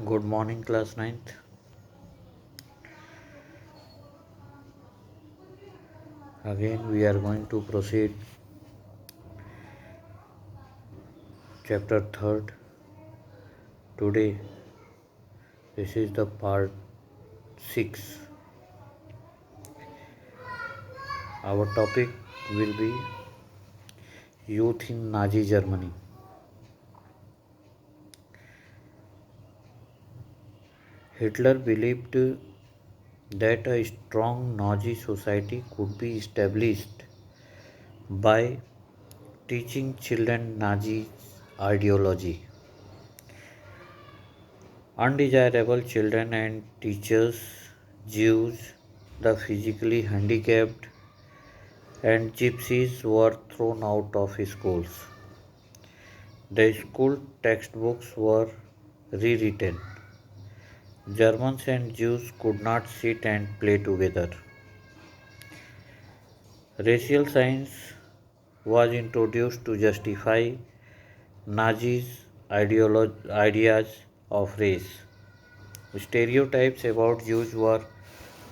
Good morning, class ninth. Again, we are going to proceed chapter 3rd. Today, this is the part 6. Our topic will be youth in Nazi Germany. Hitler believed that a strong Nazi society could be established by teaching children Nazi ideology. Undesirable children and teachers, Jews, the physically handicapped, and gypsies were thrown out of schools. The school textbooks were rewritten. Germans and Jews could not sit and play together. Racial science was introduced to justify Nazis' ideas of race. Stereotypes about Jews were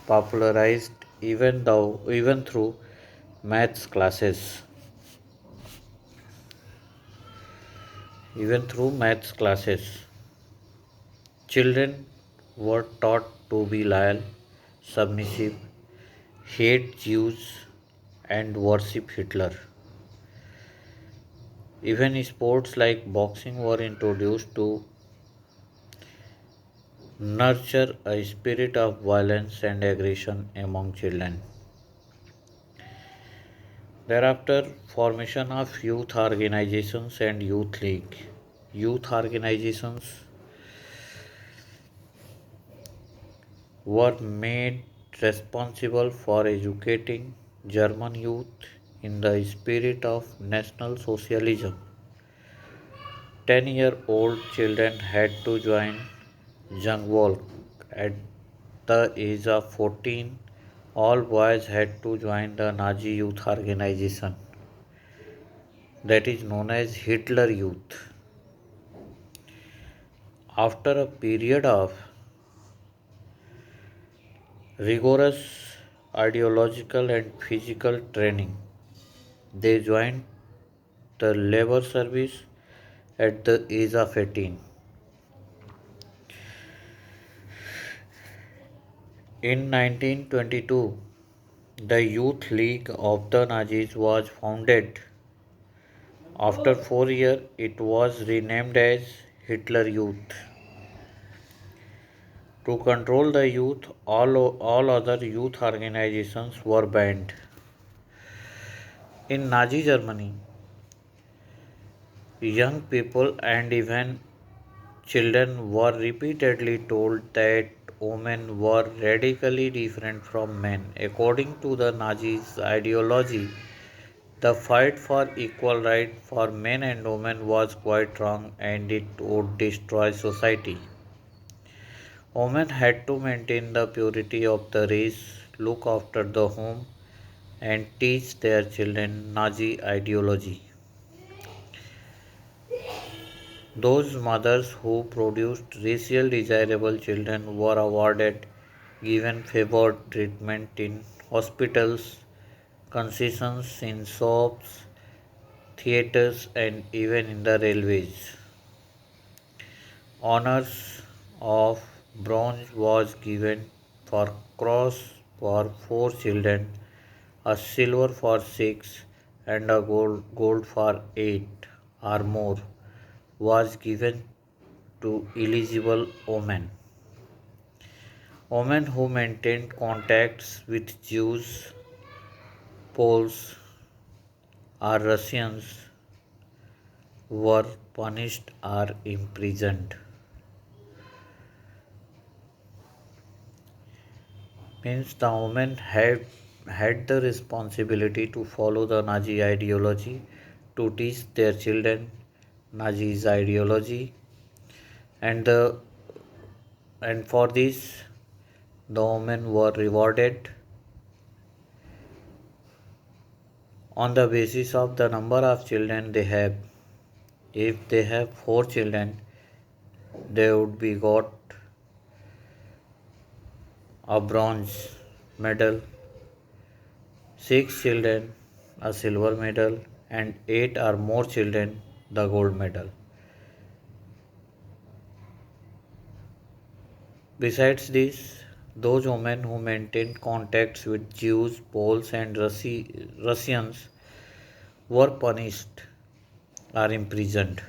popularized even through maths classes. Even through maths classes, children were taught to be loyal, submissive, hate Jews, and worship Hitler. Even sports like boxing were introduced to nurture a spirit of violence and aggression among children. Thereafter, formation of youth organizations and youth league. Youth organizations were made responsible for educating German youth in the spirit of National Socialism. 10-year-old children had to join Jungvolk. At the age of 14, all boys had to join the Nazi youth organization that is known as Hitler Youth. After a period of rigorous ideological and physical training, they joined the labor service at the age of 18. In 1922, the Youth League of the Nazis was founded. After 4 years, it was renamed as Hitler Youth. To control the youth, all other youth organizations were banned. In Nazi Germany, young people and even children were repeatedly told that women were radically different from men. According to the Nazis' ideology, the fight for equal rights for men and women was quite wrong and it would destroy society. Women had to maintain the purity of the race, look after the home, and teach their children Nazi ideology. Those mothers who produced racial desirable children were awarded given favored treatment in hospitals, concessions in shops, theaters, and even in the railways. Honors of bronze was given for cross for 4 children, a silver for 6, and a gold for 8 or more was given to eligible women. Women who maintained contacts with Jews, Poles, or Russians were punished or imprisoned. Means the women had the responsibility to follow the Nazi ideology, to teach their children Nazi's ideology, and the and for this the women were rewarded on the basis of the number of children they have. If they have 4 children, they would be got a bronze medal, 6 children a silver medal, and 8 or more children the gold medal. Besides this, those women who maintained contacts with Jews, Poles, and Russians were punished or imprisoned.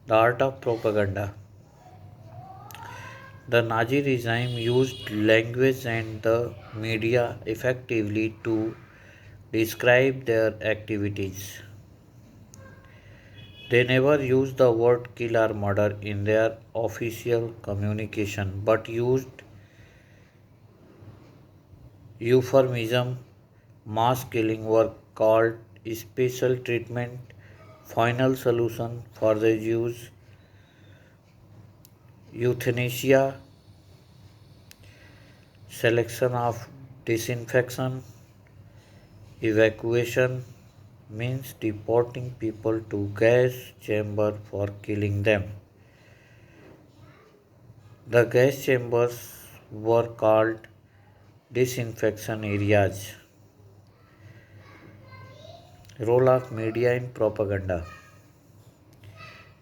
The art of propaganda. The Nazi regime used language and the media effectively to describe their activities. They never used the word kill or murder in their official communication but used euphemism. Mass killing were called special treatment, final solution for the Jews, euthanasia, selection of disinfection, evacuation means deporting people to gas chamber for killing them. The gas chambers were called disinfection areas. Role of media in propaganda.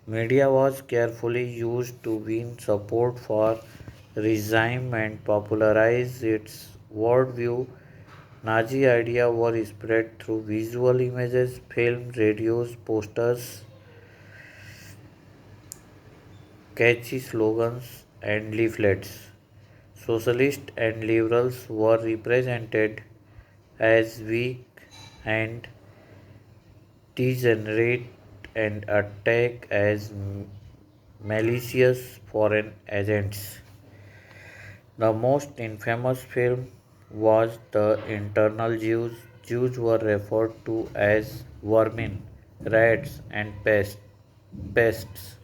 Media was carefully used to win support for regime and popularize its worldview. Nazi ideas were spread through visual images, films, radios, posters, catchy slogans, and leaflets. Socialists and liberals were represented as weak and degenerate and attacked as malicious foreign agents. The most infamous film was The Internal Jews. Jews were referred to as vermin, rats, and pests.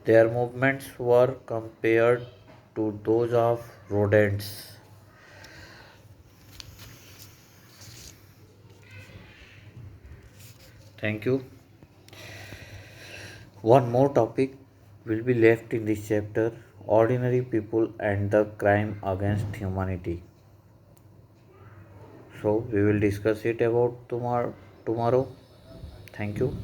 Their movements were compared to those of rodents. Thank you. One more topic will be left in this chapter, ordinary people and the crime against humanity. So we will discuss it about tomorrow. Thank you.